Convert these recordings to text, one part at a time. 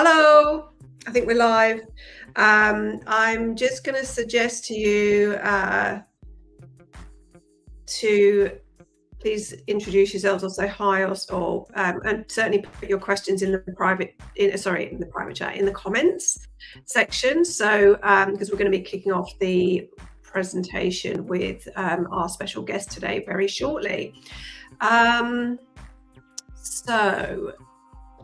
Hello, I think we're live. I'm just going to suggest to you to please introduce yourselves or say hi, and certainly put your questions in the private chat, in the comments section. So, because we're going to be kicking off the presentation with our special guest today very shortly. So,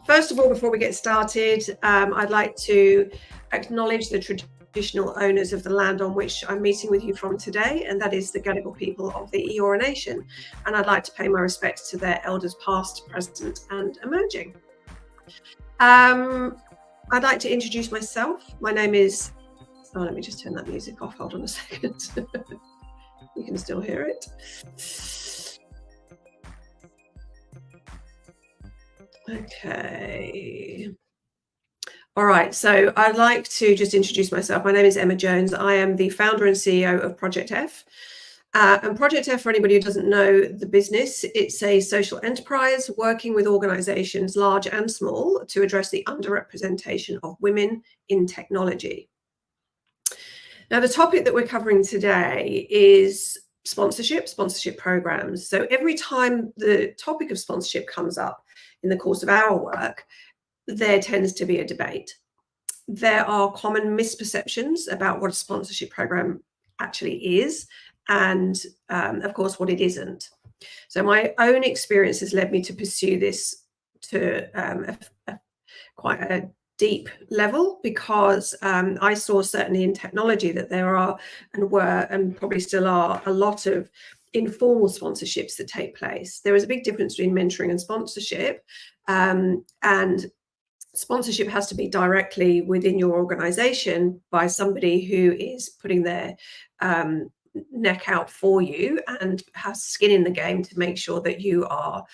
first of all, before we get started, I'd like to acknowledge the traditional owners of the land on which I'm meeting with you from today, and that is the Gadigal people of the Eora Nation. And I'd like to pay my respects to their elders past, present, and emerging. I'd like to introduce myself. My name is, let me just turn that music off. Hold on a second. You can still hear it. Okay. All right, so I'd like to just introduce myself. My name is Emma Jones. I am the founder and CEO of Project F. And Project F, for anybody who doesn't know the business, it's a social enterprise working with organizations large and small to address the underrepresentation of women in technology. Now, the topic that we're covering today is sponsorship programs. So every time the topic of sponsorship comes up in the course of our work, there tends to be a debate. There are common misperceptions about what a sponsorship program actually is, and of course what it isn't. So my own experience has led me to pursue this to quite a deep level, because I saw certainly in technology that there are and were and probably still are a lot of informal sponsorships that take place. There is a big difference between mentoring and sponsorship, and sponsorship has to be directly within your organization by somebody who is putting their neck out for you and has skin in the game to make sure that you are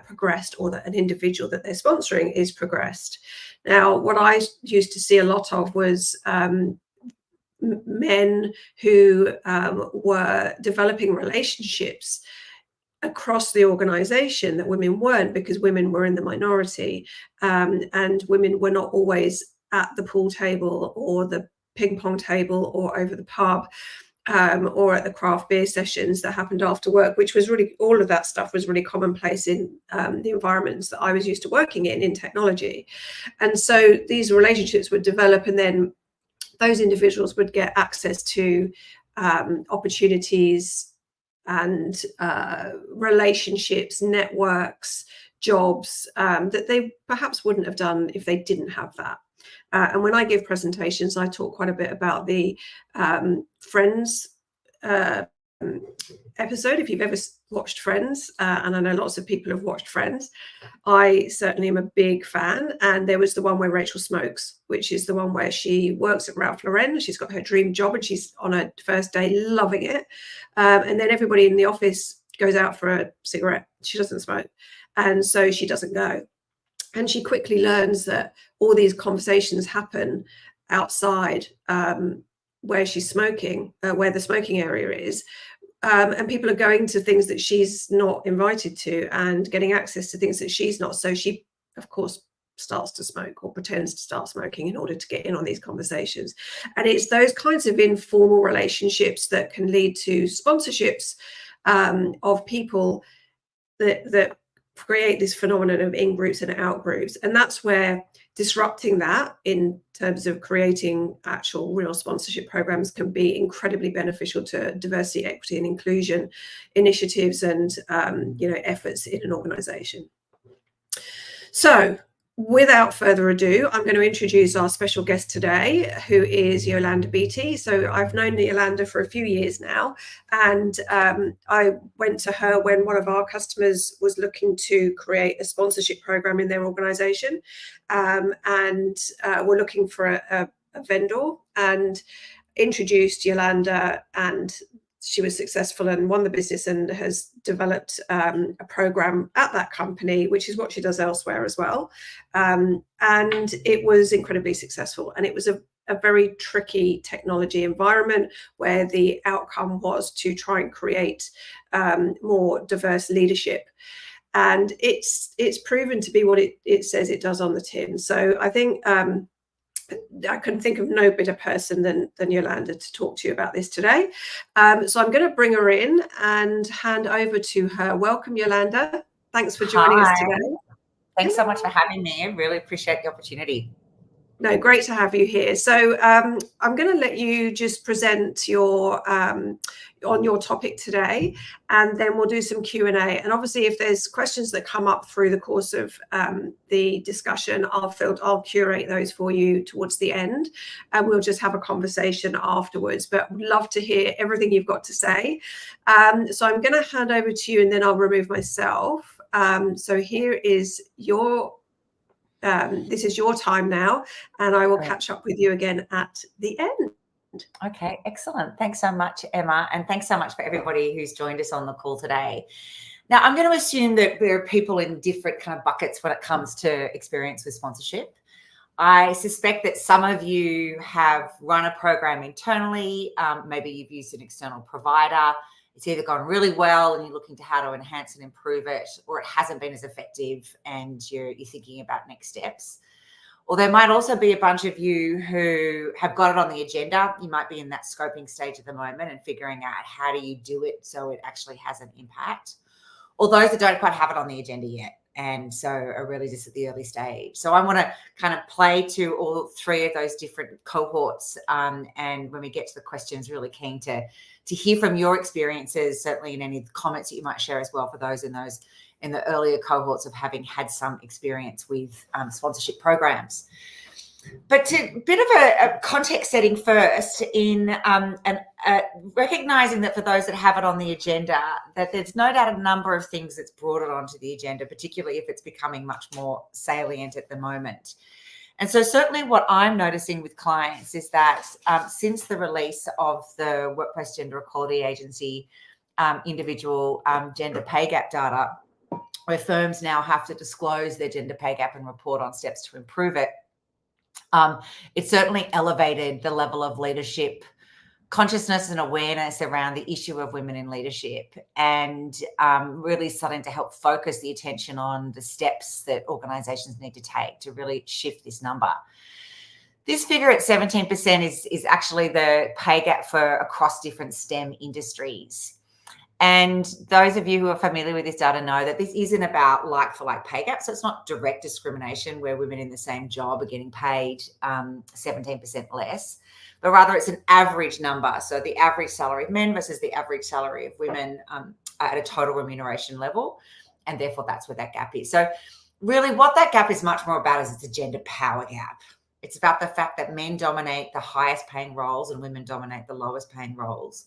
progressed, or that an individual that they're sponsoring is progressed. Now, what I used to see a lot of was men who were developing relationships across the organization that women weren't, because women were in the minority, and women were not always at the pool table or the ping pong table or over the pub, or at the craft beer sessions that happened after work, which was really, all of that stuff was really commonplace in the environments that I was used to working in technology. And so these relationships would develop, and then those individuals would get access to opportunities and relationships, networks, jobs that they perhaps wouldn't have done if they didn't have that. And when I give presentations, I talk quite a bit about the Friends episode. If you've ever watched Friends, and I know lots of people have watched Friends, I certainly am a big fan. And there was the one where Rachel smokes, which is the one where she works at Ralph Lauren. She's got her dream job and she's on her first day loving it. And then everybody in the office goes out for a cigarette. She doesn't smoke. And so she doesn't go. And she quickly learns that all these conversations happen outside where she's smoking, where the smoking area is. And people are going to things that she's not invited to and getting access to things that she's not. So she, of course, starts to smoke or pretends to start smoking in order to get in on these conversations. And it's those kinds of informal relationships that can lead to sponsorships of people that create this phenomenon of in-groups and out-groups. And that's where disrupting that in terms of creating actual real sponsorship programs can be incredibly beneficial to diversity, equity, and inclusion initiatives and efforts in an organization. So without further ado, I'm going to introduce our special guest today, who is Yolanda Beatty. So I've known Yolanda for a few years now, and I went to her when one of our customers was looking to create a sponsorship program in their organization, and we're looking for a vendor, and introduced Yolanda, and she was successful and won the business and has developed a program at that company, which is what she does elsewhere as well. And it was incredibly successful. And it was a very tricky technology environment where the outcome was to try and create more diverse leadership. and it's proven to be what it says it does on the tin. So I think I couldn't think of no better person than Yolanda to talk to you about this today. So I'm going to bring her in and hand over to her. Welcome, Yolanda. Thanks for joining us today. Thanks so much for having me. I really appreciate the opportunity. No, great to have you here. So I'm going to let you just present your on your topic today, and then we'll do some Q&A. And obviously, if there's questions that come up through the course of the discussion, I'll curate those for you towards the end, and we'll just have a conversation afterwards. But would love to hear everything you've got to say. So I'm going to hand over to you, and then I'll remove myself. So here is your this is your time now, and I will catch up with you again at the end. Okay, excellent. Thanks so much, Emma, and thanks so much for everybody who's joined us on the call today. Now, I'm going to assume that there are people in different kind of buckets when it comes to experience with sponsorship. I suspect that some of you have run a program internally. Maybe you've used an external provider. It's either gone really well and you're looking to how to enhance and improve it, or it hasn't been as effective and you're thinking about next steps. Or there might also be a bunch of you who have got it on the agenda. You might be in that scoping stage at the moment and figuring out how do you do it so it actually has an impact. Or those that don't quite have it on the agenda yet, and so are really just at the early stage. So I want to kind of play to all three of those different cohorts, and when we get to the questions, really keen to hear from your experiences, certainly in any comments that you might share as well for those in the earlier cohorts of having had some experience with sponsorship programs. But to a bit of a context setting first, in recognizing that for those that have it on the agenda, that there's no doubt a number of things that's brought it onto the agenda, particularly if it's becoming much more salient at the moment. And so certainly what I'm noticing with clients is that since the release of the Workplace Gender Equality Agency individual gender pay gap data, where firms now have to disclose their gender pay gap and report on steps to improve it, it certainly elevated the level of leadership consciousness and awareness around the issue of women in leadership, and really starting to help focus the attention on the steps that organisations need to take to really shift this number. This figure at 17% is actually the pay gap for across different STEM industries. And those of you who are familiar with this data know that this isn't about like-for-like pay gap. So it's not direct discrimination where women in the same job are getting paid 17% less, but rather it's an average number. So the average salary of men versus the average salary of women at a total remuneration level. And therefore that's where that gap is. So really what that gap is much more about is it's a gender power gap. It's about the fact that men dominate the highest paying roles and women dominate the lowest paying roles.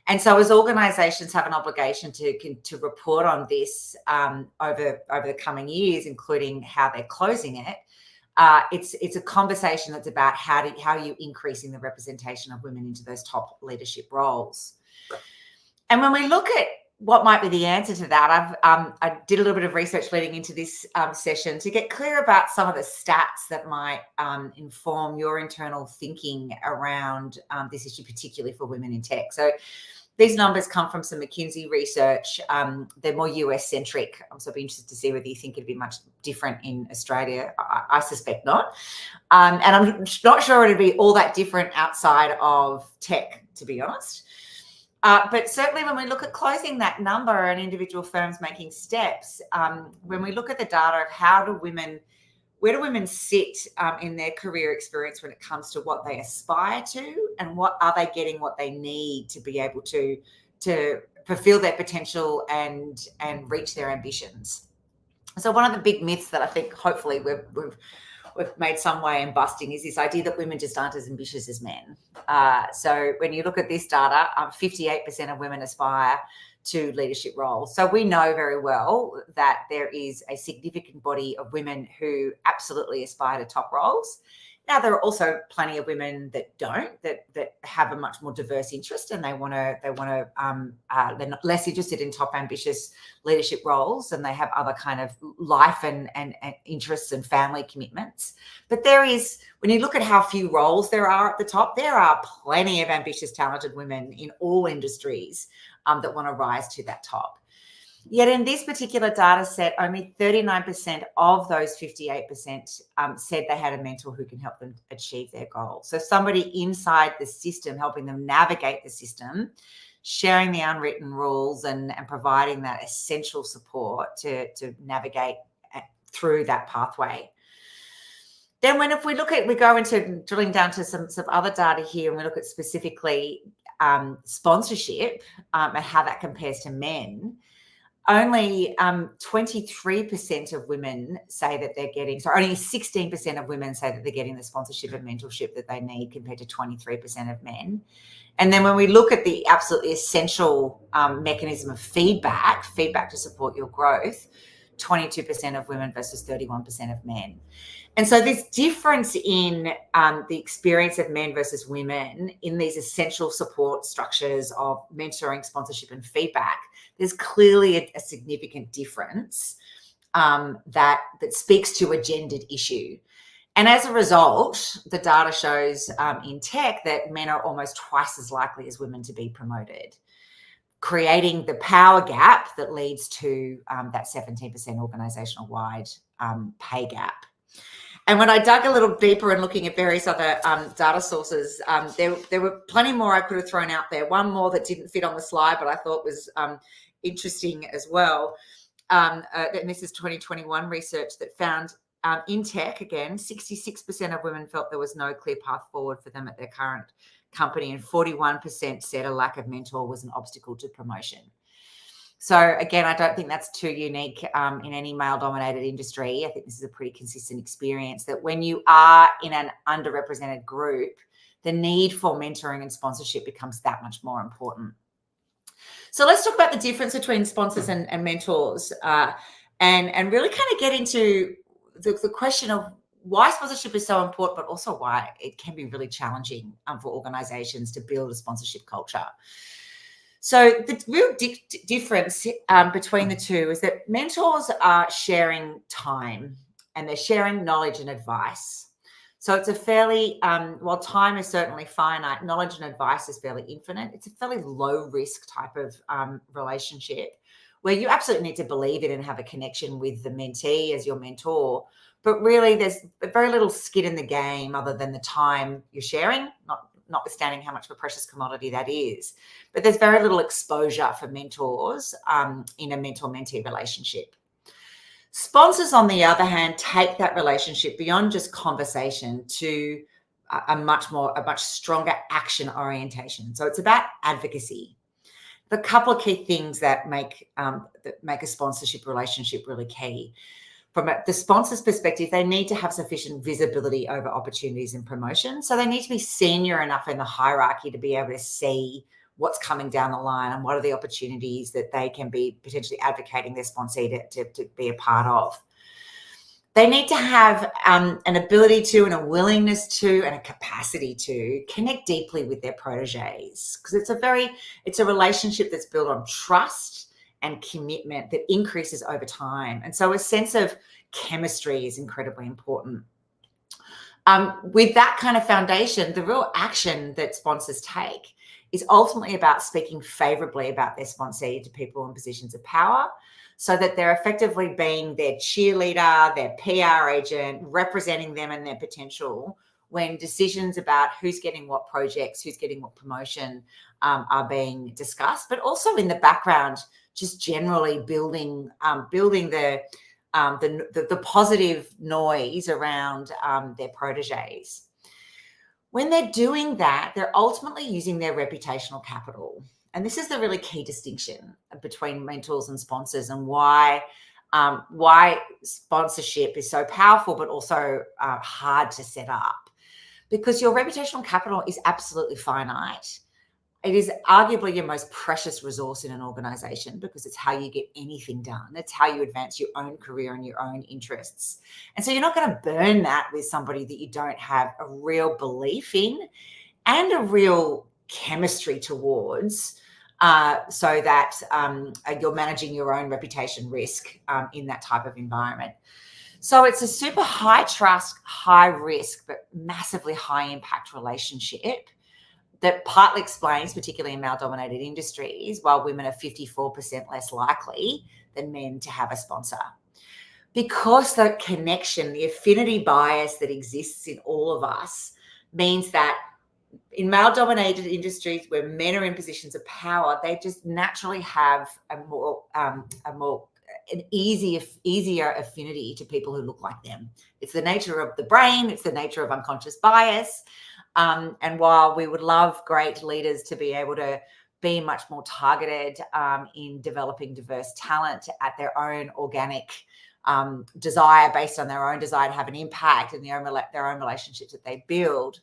And so as organisations have an obligation to report on this over the coming years, including how they're closing it, it's a conversation that's about how are you increasing the representation of women into those top leadership roles. And when we look at what might be the answer to that, I did a little bit of research leading into this session to get clear about some of the stats that might inform your internal thinking around this issue, particularly for women in tech. So these numbers come from some McKinsey research. They're more US-centric. So I'll be interested to see whether you think it'd be much different in Australia. I suspect not. And I'm not sure it'd be all that different outside of tech, to be honest. But certainly when we look at closing that number and individual firms making steps, when we look at the data of where do women sit in their career experience when it comes to what they aspire to, and what are they getting what they need to be able to fulfill their potential and reach their ambitions. So one of the big myths that I think hopefully we've made some way in busting is this idea that women just aren't as ambitious as men. So when you look at this data, 58% of women aspire to leadership roles. So we know very well that there is a significant body of women who absolutely aspire to top roles. Now, there are also plenty of women that don't, that have a much more diverse interest, and they're not less interested in top ambitious leadership roles, and they have other kind of life and interests and family commitments. But there is, when you look at how few roles there are at the top, there are plenty of ambitious, talented women in all industries that want to rise to that top. Yet in this particular data set, only 39% of those 58% said they had a mentor who can help them achieve their goal. So somebody inside the system, helping them navigate the system, sharing the unwritten rules and providing that essential support to navigate through that pathway. Then we go into drilling down to some other data here, and we look at specifically sponsorship and how that compares to men. Only 23% of women say that they're getting, so only 16% of women say that they're getting the sponsorship and mentorship that they need, compared to 23% of men. And then when we look at the absolutely essential mechanism of feedback to support your growth, 22% of women versus 31% of men. And so this difference in the experience of men versus women in these essential support structures of mentoring, sponsorship, and feedback, there's clearly a significant difference that speaks to a gendered issue. And as a result, the data shows in tech that men are almost twice as likely as women to be promoted, creating the power gap that leads to that 17% organisational-wide pay gap. And when I dug a little deeper and looking at various other data sources, there were plenty more I could have thrown out there. One more that didn't fit on the slide, but I thought was interesting as well. And this is 2021 research that found in tech, again, 66% of women felt there was no clear path forward for them at their current company, and 41% said a lack of mentor was an obstacle to promotion. So again, I don't think that's too unique in any male-dominated industry. I think this is a pretty consistent experience that when you are in an underrepresented group, the need for mentoring and sponsorship becomes that much more important. So let's talk about the difference between sponsors and mentors and really kind of get into the question of why sponsorship is so important, but also why it can be really challenging for organizations to build a sponsorship culture. So the real difference between the two is that mentors are sharing time and they're sharing knowledge and advice. So it's a fairly, while time is certainly finite, knowledge and advice is fairly infinite. It's a fairly low risk type of relationship where you absolutely need to believe in and have a connection with the mentee as your mentor. But really there's very little skin in the game other than the time you're sharing, notwithstanding how much of a precious commodity that is. But there's very little exposure for mentors in a mentor-mentee relationship. Sponsors, on the other hand, take that relationship beyond just conversation to a much stronger action orientation. So it's about advocacy. The couple of key things that make a sponsorship relationship really key. From the sponsor's perspective, they need to have sufficient visibility over opportunities and promotion. So they need to be senior enough in the hierarchy to be able to see what's coming down the line and what are the opportunities that they can be potentially advocating their sponsee to be a part of. They need to have an ability to and a willingness to and a capacity to connect deeply with their proteges, because it's a relationship that's built on trust and commitment that increases over time. And so a sense of chemistry is incredibly important. With that kind of foundation, the real action that sponsors take is ultimately about speaking favorably about their sponsee to people in positions of power, so that they're effectively being their cheerleader, their PR agent, representing them and their potential when decisions about who's getting what projects, who's getting what promotion are being discussed, but also in the background, just generally building the positive noise around their proteges. When they're doing that, they're ultimately using their reputational capital. And this is the really key distinction between mentors and sponsors, and why sponsorship is so powerful, but also hard to set up. Because your reputational capital is absolutely finite. It is arguably your most precious resource in an organization, because it's how you get anything done. It's how you advance your own career and your own interests. And so you're not going to burn that with somebody that you don't have a real belief in and a real chemistry towards, so that you're managing your own reputation risk in that type of environment. So it's a super high trust, high risk, but massively high impact relationship that partly explains, particularly in male-dominated industries, why women are 54% less likely than men to have a sponsor. Because the connection, the affinity bias that exists in all of us means that in male-dominated industries where men are in positions of power, they just naturally have an easier affinity to people who look like them. It's the nature of the brain. It's the nature of unconscious bias. And while we would love great leaders to be able to be much more targeted in developing diverse talent at their own organic desire, based on their own desire to have an impact and their own relationships that they build,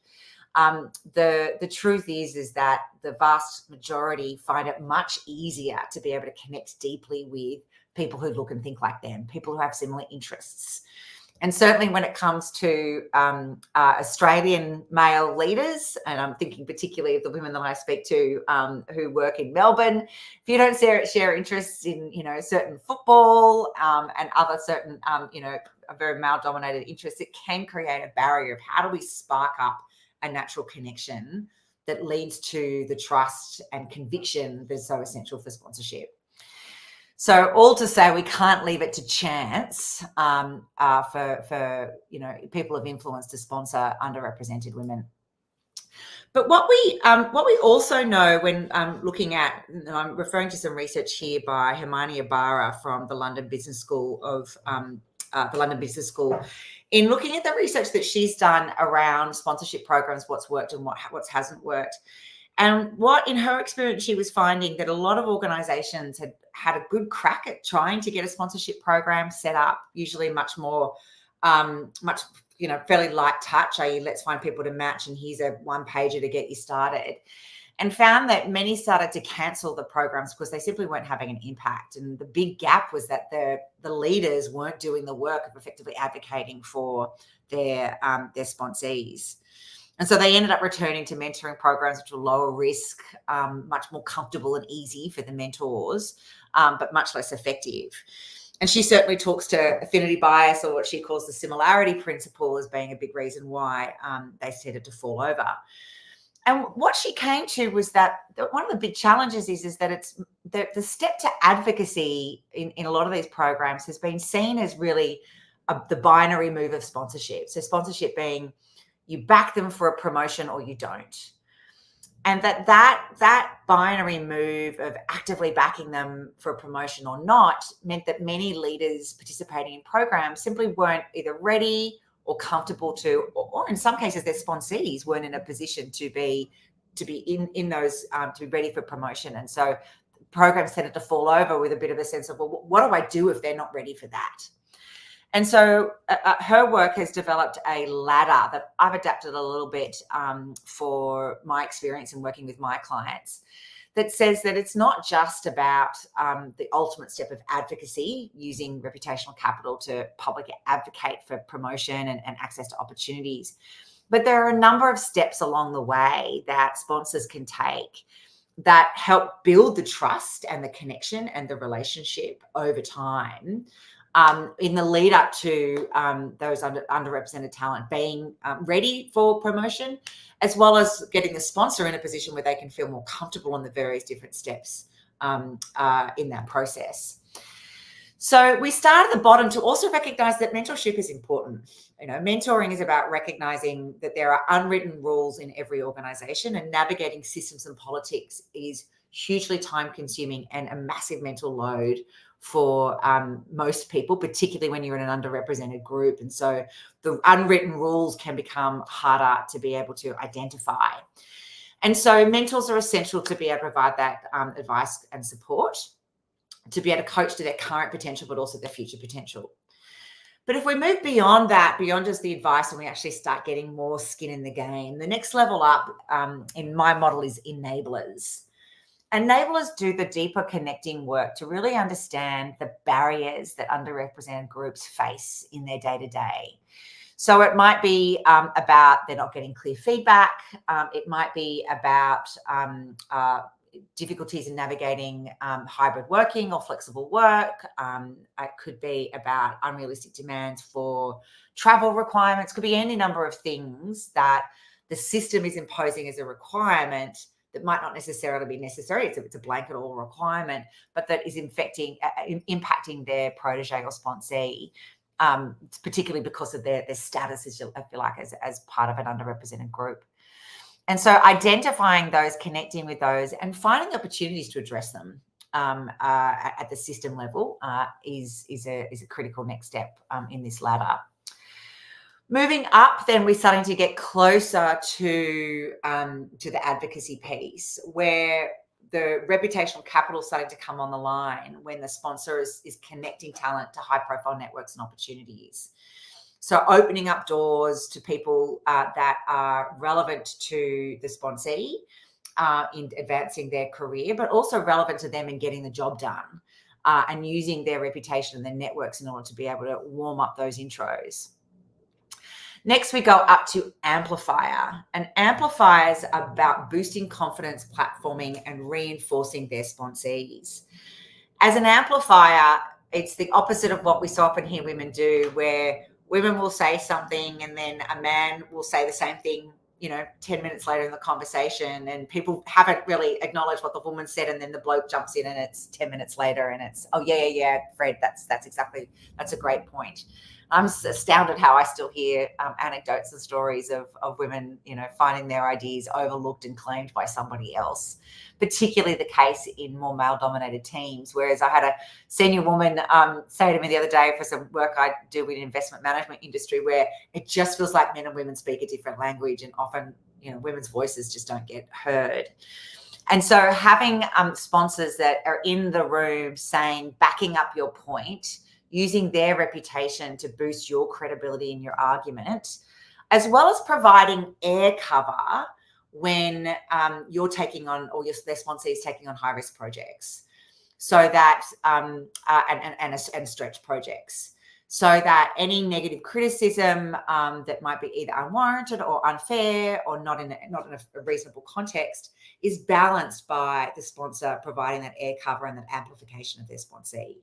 the truth is that the vast majority find it much easier to be able to connect deeply with people who look and think like them, people who have similar interests. And certainly when it comes to Australian male leaders, and I'm thinking particularly of the women that I speak to who work in Melbourne, if you don't share interests in, certain football and other certain, very male-dominated interests, it can create a barrier of how do we spark up a natural connection that leads to the trust and conviction that's so essential for sponsorship. So all to say, we can't leave it to chance for people of influence to sponsor underrepresented women. But what we also know when looking at, and I'm referring to some research here by Hermione Ibarra from the London Business School in looking at the research that she's done around sponsorship programs, what's worked and what hasn't worked. And what, in her experience, she was finding that a lot of organizations had a good crack at trying to get a sponsorship program set up, usually much more, fairly light touch, i.e. let's find people to match and here's a one-pager to get you started. And found that many started to cancel the programs because they simply weren't having an impact. And the big gap was that the leaders weren't doing the work of effectively advocating for their sponsees. And so they ended up returning to mentoring programs which were lower risk, much more comfortable and easy for the mentors, but much less effective. And she certainly talks to affinity bias, or what she calls the similarity principle, as being a big reason why they tended to fall over. And what she came to was that one of the big challenges is that it's the step to advocacy in a lot of these programs has been seen as really the binary move of sponsorship. So sponsorship being you back them for a promotion or you don't. And that binary move of actively backing them for a promotion or not meant that many leaders participating in programs simply weren't either ready or comfortable to, or in some cases their sponsees weren't in a position to be in those to be ready for promotion. And so programs tended to fall over with a bit of a sense of, well, what do I do if they're not ready for that? And so her work has developed a ladder that I've adapted a little bit for my experience in working with my clients, that says that it's not just about the ultimate step of advocacy, using reputational capital to publicly advocate for promotion and access to opportunities, but there are a number of steps along the way that sponsors can take that help build the trust and the connection and the relationship over time in the lead up to those underrepresented talent being ready for promotion, as well as getting the sponsor in a position where they can feel more comfortable on the various different steps in that process. So we start at the bottom to also recognize that mentorship is important. Mentoring is about recognizing that there are unwritten rules in every organization, and navigating systems and politics is hugely time consuming and a massive mental load for most people, particularly when you're in an underrepresented group. And so the unwritten rules can become harder to be able to identify. And so mentors are essential to be able to provide that advice and support, to be able to coach to their current potential, but also their future potential. But if we move beyond that, beyond just the advice, and we actually start getting more skin in the game, the next level up in my model is enablers. Enablers do the deeper connecting work to really understand the barriers that underrepresented groups face in their day-to-day. So it might be about they're not getting clear feedback. It might be about difficulties in navigating hybrid working or flexible work. It could be about unrealistic demands for travel requirements. Could be any number of things that the system is imposing as a requirement that might not necessarily be necessary. It's a blanket or requirement, but that is impacting their protege or sponsee, particularly because of their status, I feel like, as part of an underrepresented group. And so identifying those, connecting with those, and finding opportunities to address them at the system level is a critical next step in this ladder. Moving up, then we're starting to get closer to the advocacy piece, where the reputational capital is starting to come on the line when the sponsor is connecting talent to high-profile networks and opportunities. So opening up doors to people that are relevant to the sponsee in advancing their career, but also relevant to them in getting the job done, and using their reputation and their networks in order to be able to warm up those intros. Next, we go up to amplifier. And amplifier is about boosting confidence, platforming, and reinforcing their sponsees. As an amplifier, it's the opposite of what we so often hear women do, where women will say something and then a man will say the same thing, 10 minutes later in the conversation, and people haven't really acknowledged what the woman said, and then the bloke jumps in and it's 10 minutes later and it's, oh yeah, Fred, that's a great point. I'm astounded how I still hear anecdotes and stories of women, finding their ideas overlooked and claimed by somebody else, particularly the case in more male-dominated teams. Whereas I had a senior woman say to me the other day for some work I do with the investment management industry, where it just feels like men and women speak a different language, and often, women's voices just don't get heard. And so having sponsors that are in the room backing up your point, using their reputation to boost your credibility in your argument, as well as providing air cover when you're taking on, or their sponsee is taking on high-risk projects, so that and stretch projects, so that any negative criticism that might be either unwarranted or unfair or not in a reasonable context is balanced by the sponsor providing that air cover and that amplification of their sponsee.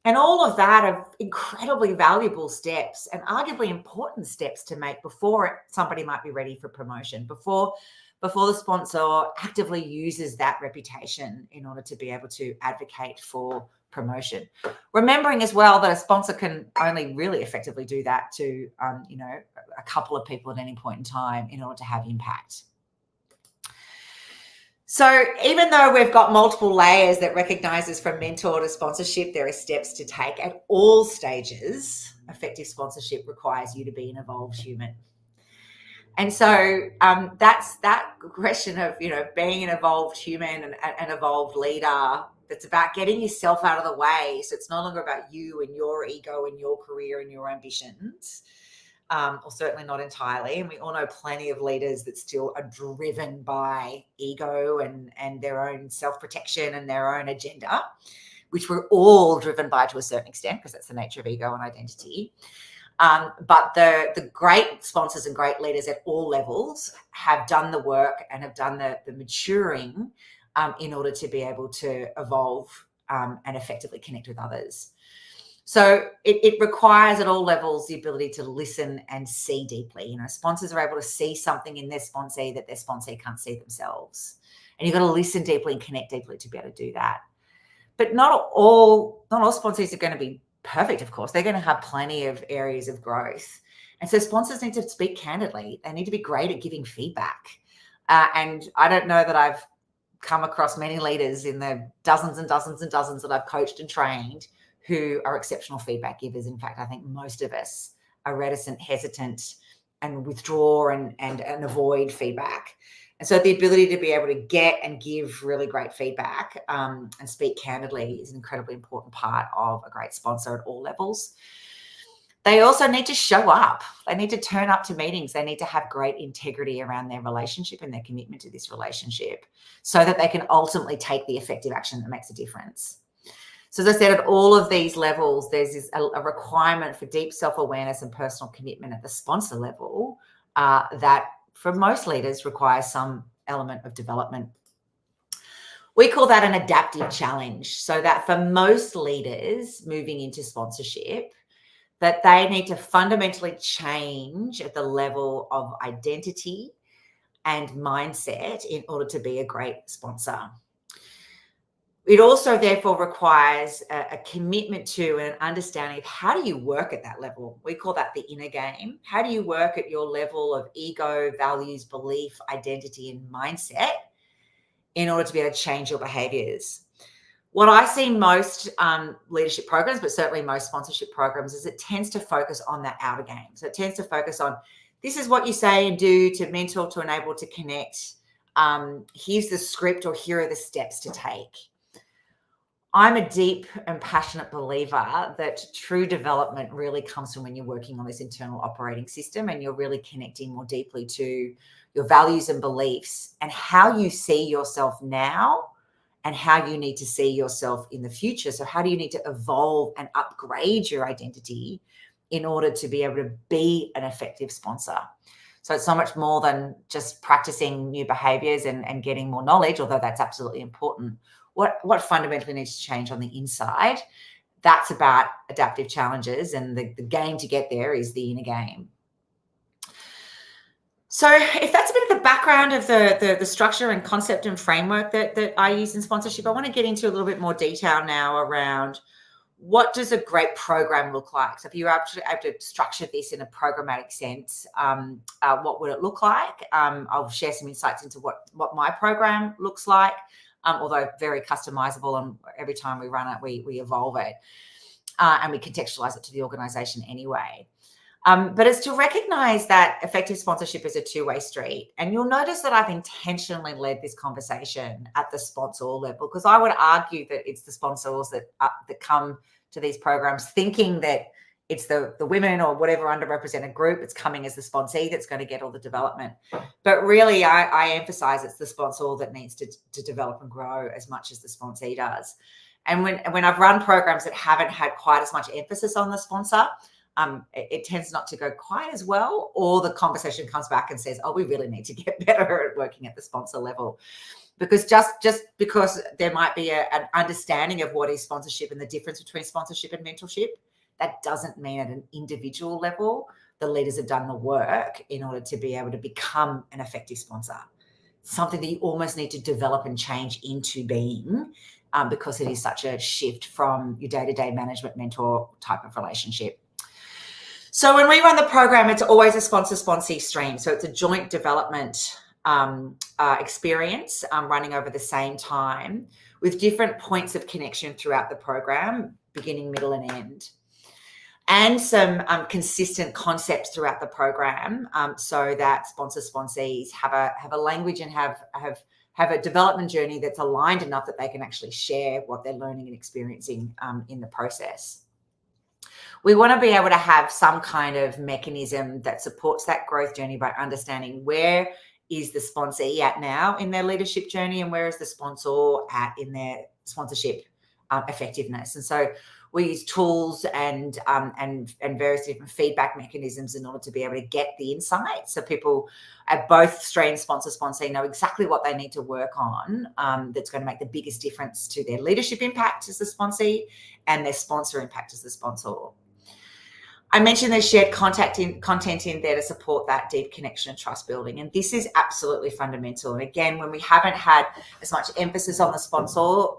And all of that are incredibly valuable steps and arguably important steps to make before somebody might be ready for promotion, before the sponsor actively uses that reputation in order to be able to advocate for promotion. Remembering as well that a sponsor can only really effectively do that to, a couple of people at any point in time in order to have impact. So even though we've got multiple layers that recognizes from mentor to sponsorship, there are steps to take at all stages. Effective sponsorship requires you to be an evolved human. And so that's that question of, being an evolved human and an evolved leader. That's about getting yourself out of the way. So it's no longer about you and your ego and your career and your ambitions. Or certainly not entirely. And we all know plenty of leaders that still are driven by ego and their own self-protection and their own agenda, which we're all driven by to a certain extent, because that's the nature of ego and identity. But the great sponsors and great leaders at all levels have done the work and have done the maturing in order to be able to evolve and effectively connect with others. So it requires at all levels the ability to listen and see deeply. Sponsors are able to see something in their sponsee that their sponsee can't see themselves. And you've got to listen deeply and connect deeply to be able to do that. But not all sponsees are going to be perfect, of course. They're going to have plenty of areas of growth. And so sponsors need to speak candidly. They need to be great at giving feedback. And I don't know that I've come across many leaders in the dozens and dozens and dozens that I've coached and trained who are exceptional feedback givers. In fact, I think most of us are reticent, hesitant, and withdraw and avoid feedback. And so the ability to be able to get and give really great feedback and speak candidly is an incredibly important part of a great sponsor at all levels. They also need to show up. They need to turn up to meetings. They need to have great integrity around their relationship and their commitment to this relationship, so that they can ultimately take the effective action that makes a difference. So as I said, at all of these levels, there's a requirement for deep self-awareness and personal commitment at the sponsor level that for most leaders requires some element of development. We call that an adaptive challenge, so that for most leaders moving into sponsorship, that they need to fundamentally change at the level of identity and mindset in order to be a great sponsor. It also therefore requires a commitment to and an understanding of how do you work at that level. We call that the inner game. How do you work at your level of ego, values, belief, identity, and mindset in order to be able to change your behaviors? What I see most leadership programs, but certainly most sponsorship programs, is it tends to focus on that outer game. So it tends to focus on, this is what you say and do to mentor, to enable, to connect. Here's the script, or here are the steps to take. I'm a deep and passionate believer that true development really comes from when you're working on this internal operating system and you're really connecting more deeply to your values and beliefs and how you see yourself now and how you need to see yourself in the future. So how do you need to evolve and upgrade your identity in order to be able to be an effective sponsor? So it's so much more than just practicing new behaviors and getting more knowledge, although that's absolutely important. What fundamentally needs to change on the inside, that's about adaptive challenges, and the game to get there is the inner game. So if that's a bit of the background of the structure and concept and framework that I use in sponsorship, I want to get into a little bit more detail now around what does a great program look like? So if you're actually able to structure this in a programmatic sense, what would it look like? I'll share some insights into what my program looks like. Although very customizable, and every time we run it, we evolve it and we contextualize it to the organization anyway. But it's to recognize that effective sponsorship is a two-way street. And you'll notice that I've intentionally led this conversation at the sponsor level, because I would argue that it's the sponsors that come to these programs thinking that it's the women or whatever underrepresented group that's coming as the sponsee that's going to get all the development. But really, I emphasize it's the sponsor that needs to develop and grow as much as the sponsee does. And when I've run programs that haven't had quite as much emphasis on the sponsor, it tends not to go quite as well, or the conversation comes back and says, oh, we really need to get better at working at the sponsor level. Because just because there might be an understanding of what is sponsorship and the difference between sponsorship and mentorship, that doesn't mean at an individual level the leaders have done the work in order to be able to become an effective sponsor. Something that you almost need to develop and change into being, because it is such a shift from your day-to-day management mentor type of relationship. So when we run the program, it's always a sponsor-sponsee stream. So it's a joint development experience running over the same time with different points of connection throughout the program, beginning, middle, and end. And some consistent concepts throughout the program, so that sponsor-sponsees have a language and have a development journey that's aligned enough that they can actually share what they're learning and experiencing in the process. We want to be able to have some kind of mechanism that supports that growth journey by understanding where is the sponsee at now in their leadership journey and where is the sponsor at in their sponsorship effectiveness. And so we use tools and various different feedback mechanisms in order to be able to get the insight. So people at both streams, sponsor-sponsee, know exactly what they need to work on that's going to make the biggest difference to their leadership impact as the sponsee and their sponsor impact as the sponsor. I mentioned there's shared content in there to support that deep connection and trust building. And this is absolutely fundamental. And again, when we haven't had as much emphasis on the sponsor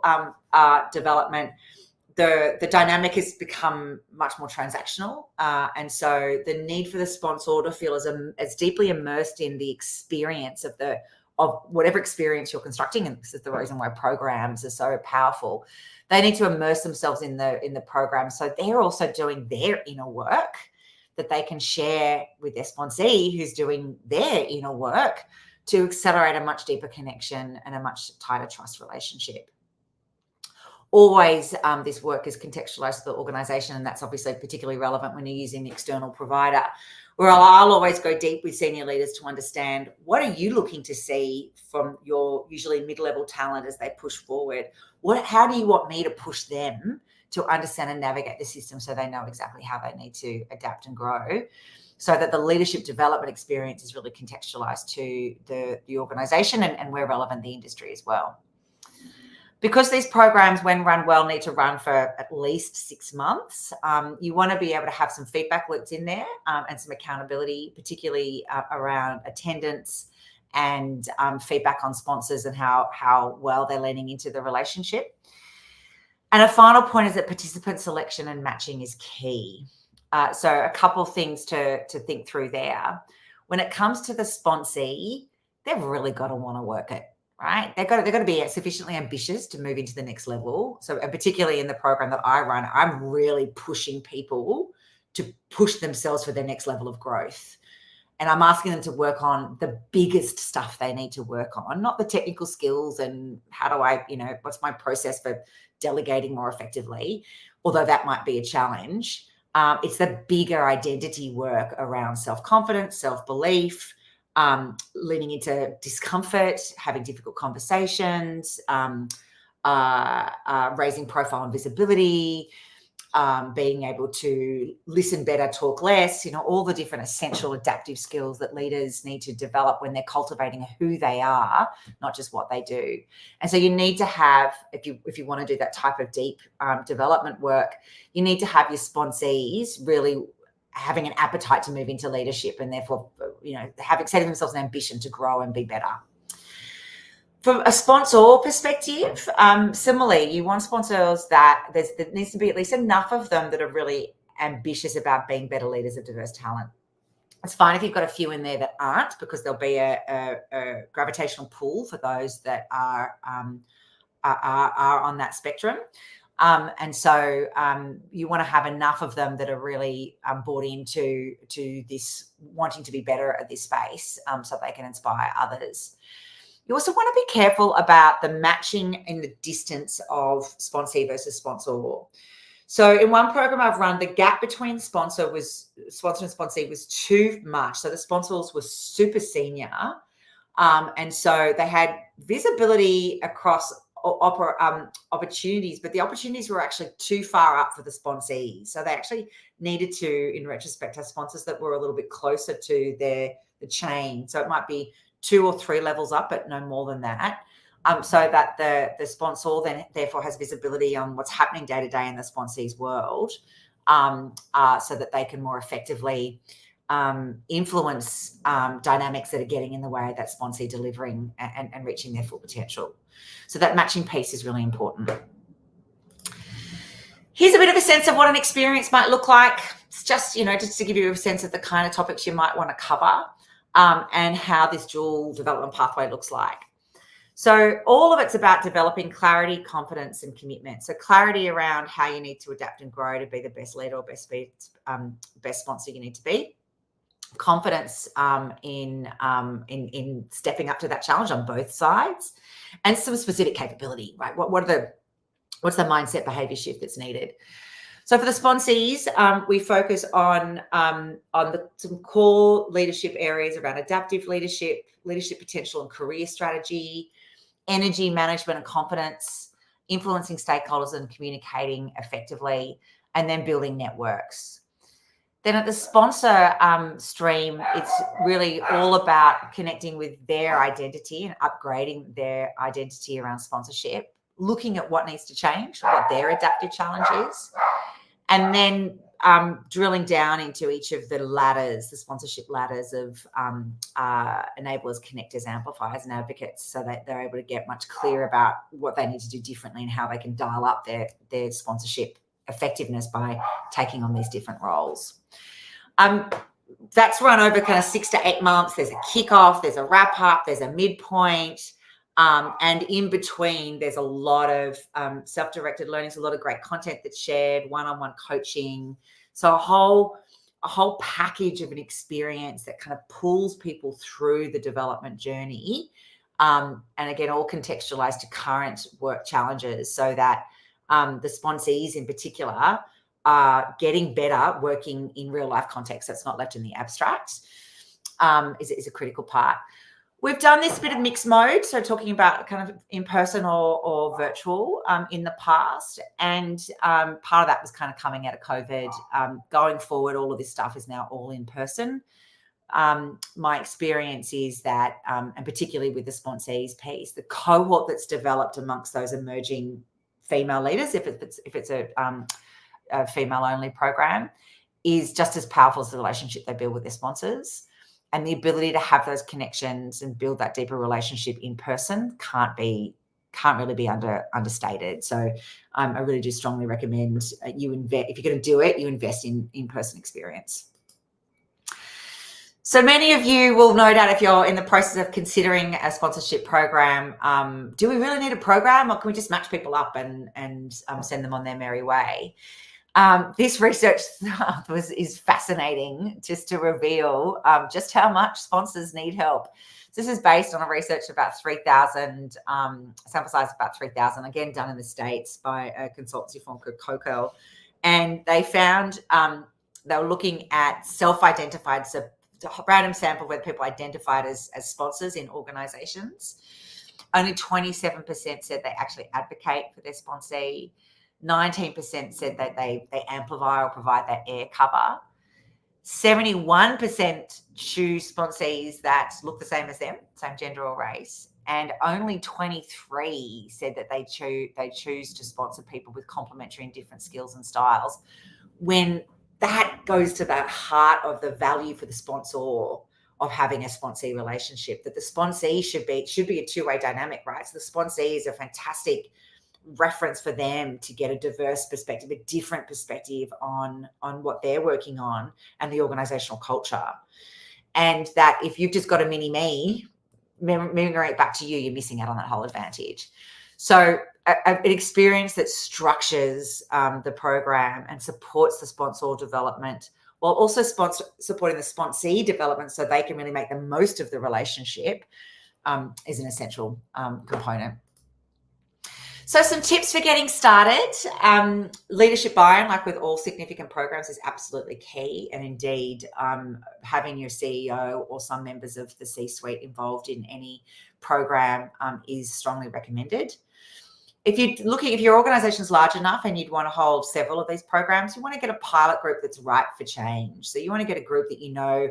development, the dynamic has become much more transactional. And so the need for the sponsor to feel as deeply immersed in the experience of whatever experience you're constructing, and this is the reason why programs are so powerful. They need to immerse themselves in the program, so they're also doing their inner work that they can share with their sponsee who's doing their inner work to accelerate a much deeper connection and a much tighter trust relationship. Always, this work is contextualized to the organization, and that's obviously particularly relevant when you're using an external provider, where I'll always go deep with senior leaders to understand what are you looking to see from your usually mid-level talent as they push forward. How do you want me to push them to understand and navigate the system so they know exactly how they need to adapt and grow, so that the leadership development experience is really contextualized to the organization and where relevant the industry as well. Because these programs, when run well, need to run for at least 6 months, you want to be able to have some feedback loops in there and some accountability, particularly around attendance and feedback on sponsors and how well they're leaning into the relationship. And a final point is that participant selection and matching is key. So a couple of things to think through there. When it comes to the sponsee, they've really got to want to work it. Right? They've got to be sufficiently ambitious to move into the next level. So, and particularly in the program that I run, I'm really pushing people to push themselves for their next level of growth. And I'm asking them to work on the biggest stuff they need to work on, not the technical skills and how do I, what's my process for delegating more effectively, although that might be a challenge. It's the bigger identity work around self-confidence, self-belief, leaning into discomfort, having difficult conversations, raising profile and visibility, being able to listen better, talk less, all the different essential adaptive skills that leaders need to develop when they're cultivating who they are, not just what they do. And so you need to have, if you want to do that type of deep development work, you need to have your sponsees really having an appetite to move into leadership and therefore, setting themselves an ambition to grow and be better. From a sponsor perspective, similarly, you want sponsors that there needs to be at least enough of them that are really ambitious about being better leaders of diverse talent. It's fine if you've got a few in there that aren't, because there'll be a gravitational pull for those that are on that spectrum. And so you want to have enough of them that are really bought into this, wanting to be better at this space, so they can inspire others. You also want to be careful about the matching in the distance of sponsee versus sponsor. So in one program I've run, the gap between sponsor and sponsee was too much. So the sponsors were super senior. And so they had visibility across opportunities, but the opportunities were actually too far up for the sponsees. So they actually needed to, in retrospect, have sponsors that were a little bit closer to the chain. So it might be 2 or 3 levels up, but no more than that. So that the sponsor then therefore has visibility on what's happening day to day in the sponsee's world, so that they can more effectively influence dynamics that are getting in the way of that sponsee delivering and reaching their full potential. So that matching piece is really important. Here's a bit of a sense of what an experience might look like. It's just, just to give you a sense of the kind of topics you might want to cover, and how this dual development pathway looks like. So all of it's about developing clarity, confidence, and commitment. So clarity around how you need to adapt and grow to be the best leader or best sponsor you need to be. Confidence in stepping up to that challenge on both sides, and some specific capability, right? What's the mindset behavior shift that's needed? So for the sponsees, we focus on some core leadership areas around adaptive leadership, leadership potential and career strategy, energy management and confidence, influencing stakeholders and communicating effectively, and then building networks. Then at the sponsor stream, it's really all about connecting with their identity and upgrading their identity around sponsorship, looking at what needs to change, what their adaptive challenge is, and then drilling down into each of the ladders, the sponsorship ladders of enablers, connectors, amplifiers, and advocates, so that they're able to get much clearer about what they need to do differently and how they can dial up their sponsorship effectiveness by taking on these different roles. That's run over kind of 6 to 8 months. There's a kickoff, there's a wrap up, there's a midpoint, and in between there's a lot of self-directed learning, a lot of great content that's shared, one-on-one coaching. So a whole package of an experience that kind of pulls people through the development journey, and again, all contextualized to current work challenges, so that the sponsees in particular are getting better working in real life context that's not left in the abstract, is a critical part. We've done this bit of mixed mode, so talking about kind of in person or virtual in the past, and part of that was kind of coming out of COVID. Going forward, all of this stuff is now all in person. my experience is that, and particularly with the sponsees piece, the cohort that's developed amongst those emerging female leaders, if it's a female-only program, is just as powerful as the relationship they build with their sponsors. And the ability to have those connections and build that deeper relationship in person can't really be understated. So I really do strongly recommend if you're going to do it, you invest in in-person experience. So many of you will no doubt, if you're in the process of considering a sponsorship program, do we really need a program, or can we just match people up and send them on their merry way? This research is fascinating, just to reveal just how much sponsors need help. So this is based on a research about 3,000, sample size of about 3,000, again done in the States by a consultancy firm called Coco. And they found they were looking at self-identified, so a random sample where people identified as sponsors in organizations. Only 27% said they actually advocate for their sponsee. 19% said that they amplify or provide that air cover. 71% choose sponsees that look the same as them, same gender or race. And only 23 said that they choose to sponsor people with complementary and different skills and styles, when that goes to the heart of the value for the sponsor of having a sponsee relationship, that the sponsee should be a two-way dynamic, right? So the sponsee is a fantastic reference for them to get a diverse perspective, a different perspective on what they're working on and the organizational culture. And that if you've just got a mini-me mirroring it back to you, you're missing out on that whole advantage. So an experience that structures the program and supports the sponsor development, while also supporting the sponsee development so they can really make the most of the relationship, is an essential component. So some tips for getting started. Leadership buy-in, like with all significant programs, is absolutely key. And indeed, having your CEO or some members of the C-suite involved in any program is strongly recommended. If your organization is large enough and you'd want to hold several of these programs, you want to get a pilot group that's ripe for change. So you want to get a group that you know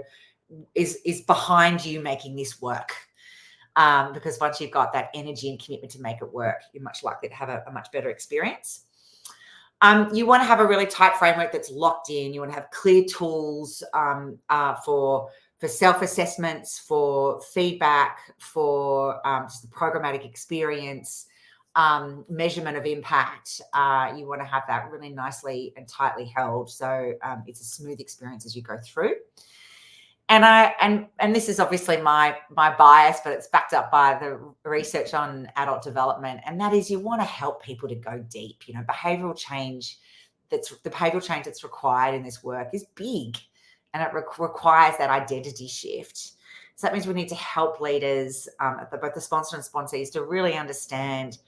is behind you making this work. Because once you've got that energy and commitment to make it work, you're much likely to have a much better experience. You want to have a really tight framework that's locked in. You want to have clear tools for self-assessments, for feedback, for just the programmatic experience, measurement of impact. You want to have that really nicely and tightly held, so it's a smooth experience as you go through. And this is obviously my bias, but it's backed up by the research on adult development, and that is you want to help people to go deep. Behavioral change that's required in this work is big, and it requires that identity shift. So that means we need to help leaders, both the sponsor and sponsees, to really understand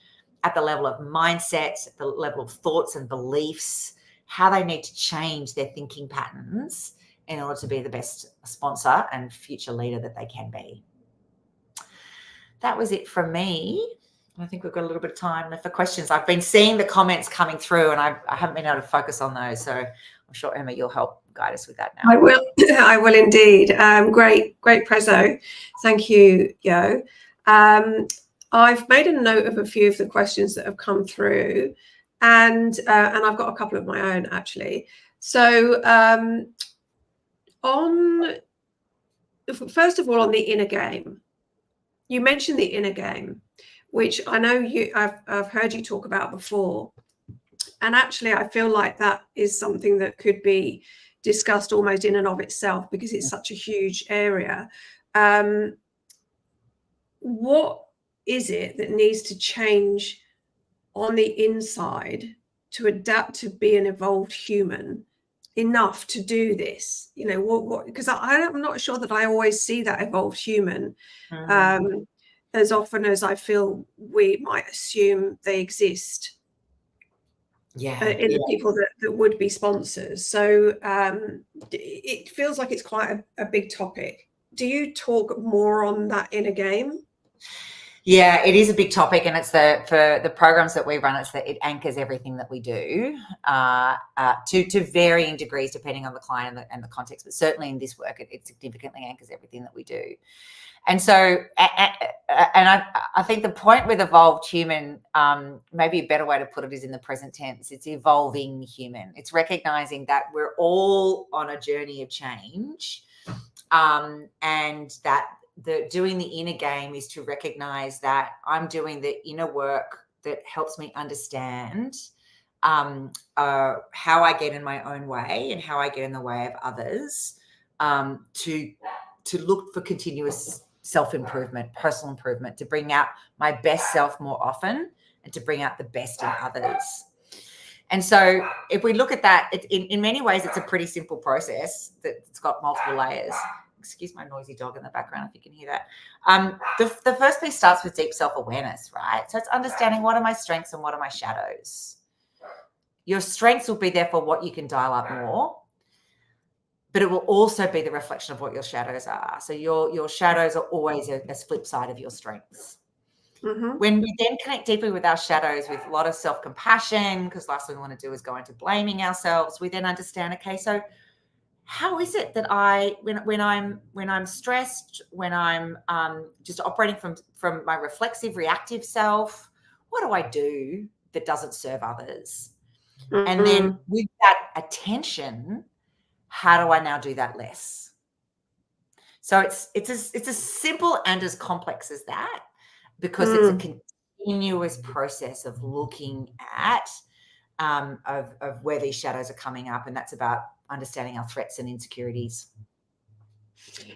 at the level of mindset, the level of thoughts and beliefs, how they need to change their thinking patterns in order to be the best sponsor and future leader that they can be. That was it from me. I think we've got a little bit of time left for questions. I've been seeing the comments coming through and I haven't been able to focus on those. So I'm sure, Emma, you'll help guide us with that now. I will indeed. Great prezzo. Thank you, Yo. I've made a note of a few of the questions that have come through, and I've got a couple of my own actually. So first of all, on the inner game, you mentioned the inner game, which I know I've heard you talk about before, and actually I feel like that is something that could be discussed almost in and of itself because it's such a huge area. What is it that needs to change on the inside to adapt to be an evolved human enough to do this? What because I'm not sure that I always see that evolved human as often as I feel we might assume they exist in the people that would be sponsors. So it feels like it's quite a big topic. Do you talk more on that inner game? Yeah, it is a big topic, and it's for the programs that we run. It anchors everything that we do to varying degrees depending on the client and the context. But certainly in this work, it significantly anchors everything that we do. And so, I think the point with evolved human, maybe a better way to put it is in the present tense. It's evolving human. It's recognizing that we're all on a journey of change, and that doing the inner game is to recognize that I'm doing the inner work that helps me understand how I get in my own way and how I get in the way of others, to look for continuous self-improvement, personal improvement, to bring out my best self more often and to bring out the best in others. And so if we look at that, in many ways, it's a pretty simple process that's got multiple layers. Excuse my noisy dog in the background if you can hear that. The first piece starts with deep self-awareness, right? So it's understanding what are my strengths and what are my shadows. Your strengths will be there for what you can dial up more, but it will also be the reflection of what your shadows are. So your shadows are always a flip side of your strengths. Mm-hmm. When we then connect deeply with our shadows with a lot of self-compassion, because last thing we want to do is go into blaming ourselves, we then understand, okay, so how is it that when I'm stressed, when I'm just operating from my reflexive, reactive self, what do I do that doesn't serve others? Mm-hmm. And then with that attention, how do I now do that less? So it's as simple and as complex as that, because it's a continuous process of looking at of where these shadows are coming up, and that's about understanding our threats and insecurities.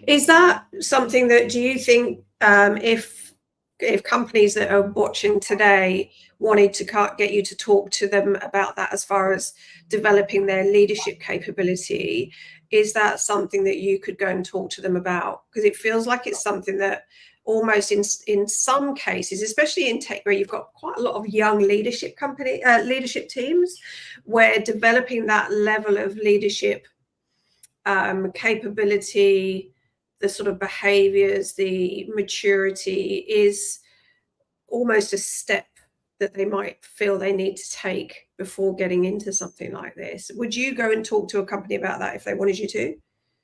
Is that something that, do you think, if companies that are watching today wanted to get you to talk to them about that as far as developing their leadership capability, is that something that you could go and talk to them about? Because it feels like it's something that almost in some cases, especially in tech, where you've got quite a lot of young leadership teams, where developing that level of leadership capability, the sort of behaviors, the maturity is almost a step that they might feel they need to take before getting into something like this. Would you go and talk to a company about that if they wanted you to?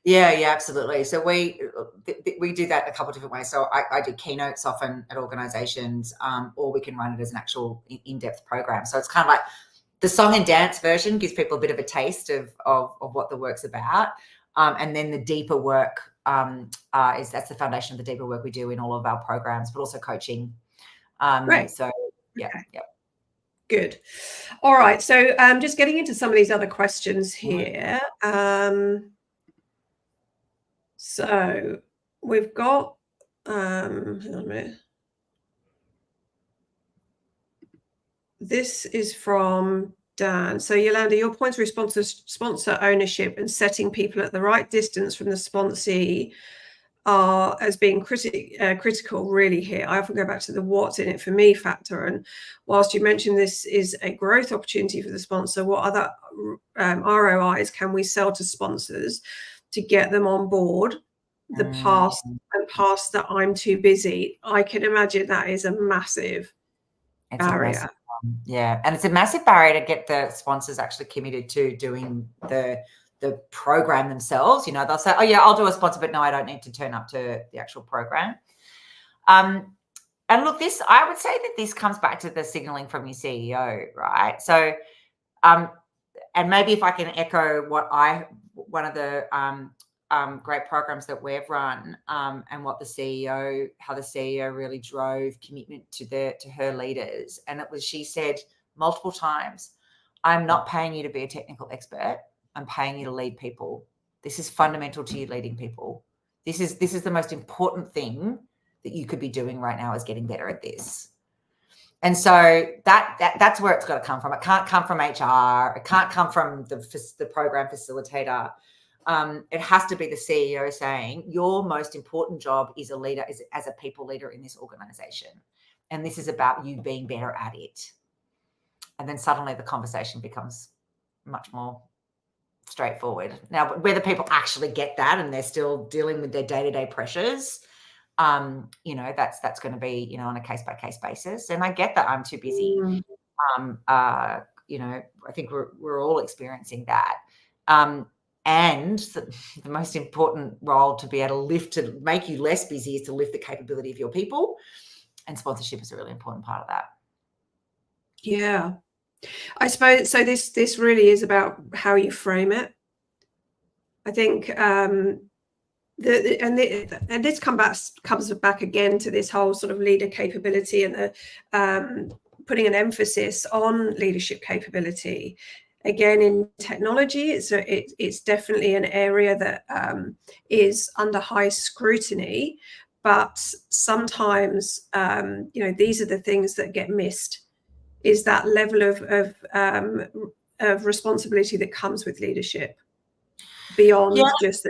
Yeah, absolutely. So we do that a couple of different ways. So I do keynotes often at organizations, or we can run it as an actual in-depth program. So it's kind of like the song and dance version gives people a bit of a taste of what the work's about. And then the deeper work that's the foundation of the deeper work we do in all of our programs, but also coaching. Right. So yeah. Good. All right. So just getting into some of these other questions here. So we've got, hang on a minute. This is from Dan. So Yolanda, your points of sponsor ownership and setting people at the right distance from the sponsee are as being critical really here. I often go back to the what's in it for me factor. And whilst you mentioned this is a growth opportunity for the sponsor, what other ROIs can we sell to sponsors to get them on board? The past that I'm too busy. I can imagine that is a massive barrier. Yeah, and it's a massive barrier to get the sponsors actually committed to doing the program themselves. You know, they'll say, oh yeah, I'll do a sponsor, but no, I don't need to turn up to the actual program. And look, I would say that this comes back to the signaling from your CEO, right? So, and maybe if I can echo one of the great programs that we've run, and how the CEO really drove commitment to her leaders. And she said multiple times, I'm not paying you to be a technical expert. I'm paying you to lead people. This is fundamental to you leading people. This is the most important thing that you could be doing right now, is getting better at this. And so that's where it's got to come from. It can't come from HR. It can't come from the program facilitator. It has to be the CEO saying, your most important job is as a people leader in this organization. And this is about you being better at it. And then suddenly the conversation becomes much more straightforward. Now, whether people actually get that and they're still dealing with their day-to-day pressures, you know, that's going to be, you know, on a case by case basis. And I get that I'm too busy. You know, I think we're all experiencing that. And the most important role to be able to make you less busy is to lift the capability of your people. And sponsorship is a really important part of that. Yeah, I suppose so. This really is about how you frame it. I think and this comes back again to this whole sort of leader capability and the putting an emphasis on leadership capability. Again, in technology, it's definitely an area that is under high scrutiny, but sometimes you know, these are the things that get missed. Is that level of responsibility that comes with leadership beyond just the,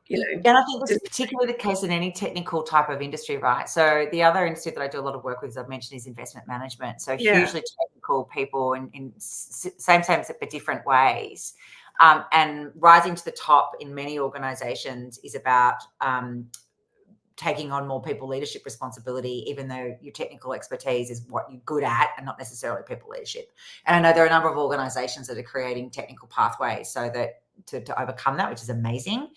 you know. And I think this is particularly the case in any technical type of industry, right? So the other industry that I do a lot of work with, as I've mentioned, is investment management. So hugely technical people in same but different ways. And rising to the top in many organizations is about taking on more people leadership responsibility, even though your technical expertise is what you're good at and not necessarily people leadership. And I know there are a number of organizations that are creating technical pathways so that to overcome that, which is amazing.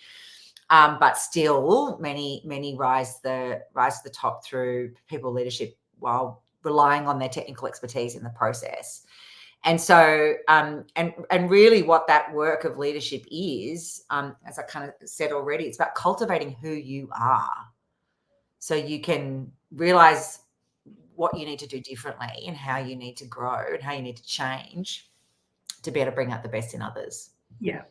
But still, many rise to the top through people leadership while relying on their technical expertise in the process. And so, and really, what that work of leadership is, as I kind of said already, it's about cultivating who you are, so you can realize what you need to do differently and how you need to grow and how you need to change to be able to bring out the best in others. Yeah.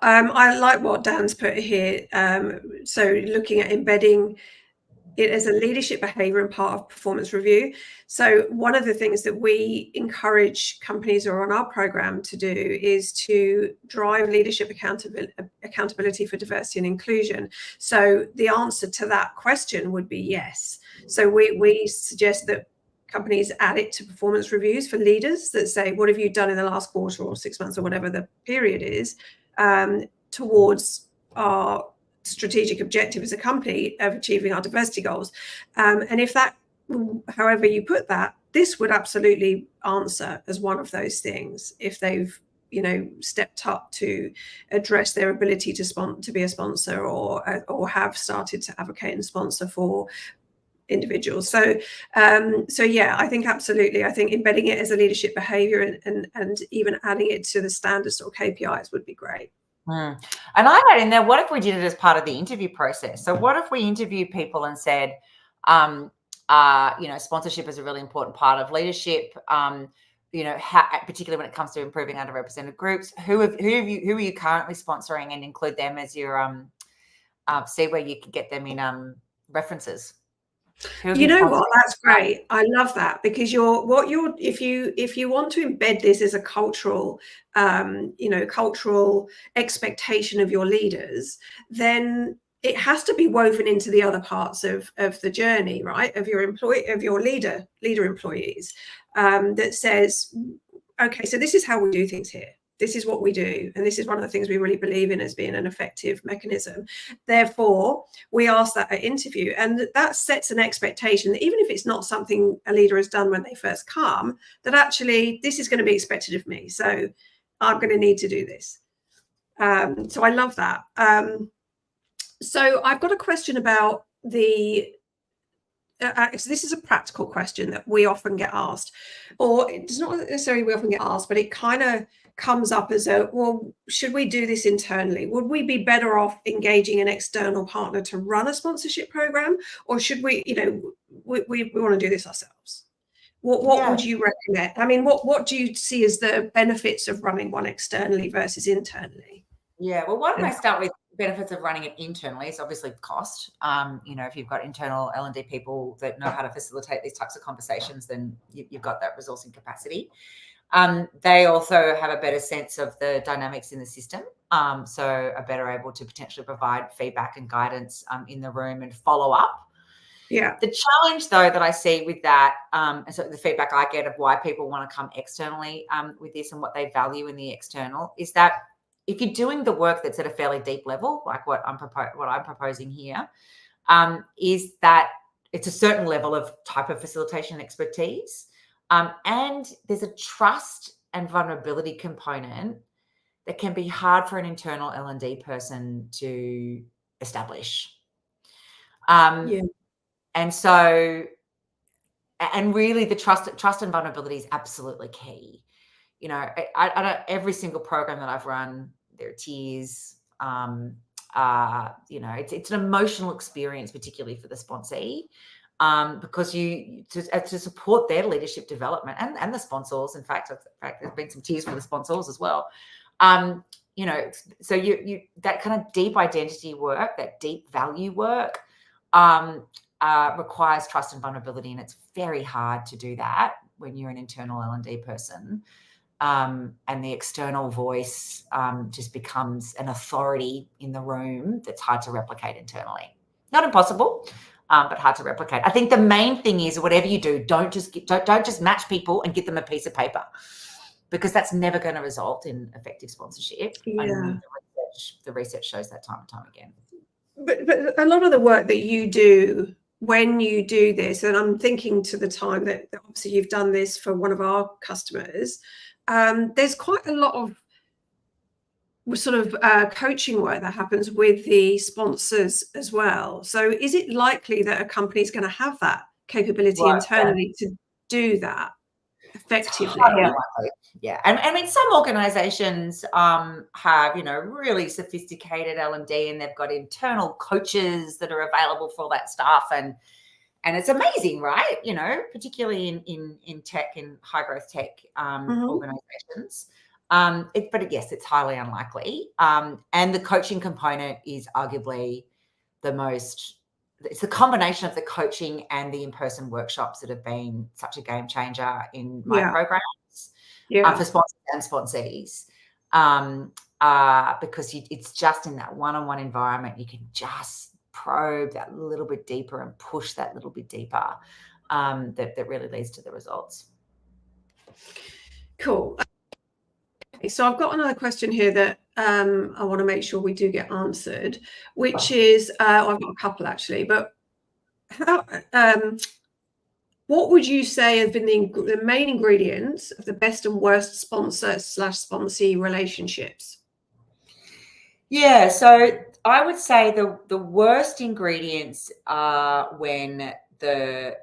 I like what Dan's put here. So looking at embedding it as a leadership behavior and part of performance review. So one of the things that we encourage companies who are on our program to do is to drive leadership accountability for diversity and inclusion. So the answer to that question would be yes. So we suggest that companies add it to performance reviews for leaders that say, what have you done in the last quarter or 6 months or whatever the period is, towards our strategic objective as a company of achieving our diversity goals. And if that, however you put that, this would absolutely answer as one of those things if they've, you know, stepped up to address their ability to be a sponsor or have started to advocate and sponsor for individuals. So yeah, I think absolutely. I think embedding it as a leadership behavior and even adding it to the standard sort of KPIs would be great. And I had in there, what if we did it as part of the interview process? So what if we interviewed people and said, you know, sponsorship is a really important part of leadership. You know, particularly when it comes to improving underrepresented groups, who are you currently sponsoring, and include them as your see where you could get them in references. You know what? That's great. I love that, because if you want to embed this as a cultural, you know, cultural expectation of your leaders, then it has to be woven into the other parts of the journey, right? Of your leader employees, that says, okay, so this is how we do things here. This is what we do. And this is one of the things we really believe in as being an effective mechanism. Therefore, we ask that at interview. And that sets an expectation that even if it's not something a leader has done when they first come, that actually this is going to be expected of me. So I'm going to need to do this. So I love that. So I've got a question about the so this is a practical question that we often get asked, or it's not necessarily we often get asked, but it kind of comes up as a, well, should we do this internally? Would we be better off engaging an external partner to run a sponsorship program, or should we, you know, we want to do this ourselves? What would you recommend? I mean, what do you see as the benefits of running one externally versus internally? Yeah, well, why don't I start with benefits of running it internally? It's obviously cost. You know, if you've got internal L&D people that know how to facilitate these types of conversations, then you've got that resourcing capacity. They also have a better sense of the dynamics in the system, so are better able to potentially provide feedback and guidance in the room and follow up. Yeah. The challenge, though, that I see with that, and so the feedback I get of why people want to come externally with this and what they value in the external, is that if you're doing the work that's at a fairly deep level, like what I'm proposing here, is that it's a certain level of type of facilitation expertise. And there's a trust and vulnerability component that can be hard for an internal L&D person to establish. And so, and really the trust and vulnerability is absolutely key. You know, I don't, every single program that I've run, there are tears. You know, it's an emotional experience, particularly for the sponsee, because to support their leadership development and the sponsors. In fact, there's been some tears for the sponsors as well. You know, so you that kind of deep identity work, that deep value work, requires trust and vulnerability, and it's very hard to do that when you're an internal L&D person. And the external voice just becomes an authority in the room that's hard to replicate internally. Not impossible, but hard to replicate. I think the main thing is, whatever you do, don't just match people and get them a piece of paper, because that's never going to result in effective sponsorship. And the research shows that time and time again. But a lot of the work that you do when you do this, and I'm thinking to the time that obviously you've done this for one of our customers, there's quite a lot of sort of coaching work that happens with the sponsors as well. So is it likely that a company is going to have that capability internally to do that effectively? Yeah. And I mean, some organizations have, you know, really sophisticated L&D, and they've got internal coaches that are available for all that stuff. And it's amazing, right? You know, particularly in tech, in high growth tech organizations. But yes, it's highly unlikely. And the coaching component is arguably it's the combination of the coaching and the in-person workshops that have been such a game changer in my programs for sponsors and sponsees. Because it's just in that one-on-one environment, you can just probe that little bit deeper and push that little bit deeper, that really leads to the results. Cool. Okay, so I've got another question here that I want to make sure we do get answered, which is, I've got a couple actually, but how, what would you say have been the main ingredients of the best and worst sponsor/sponsee relationships? Yeah, so I would say the worst ingredients are when the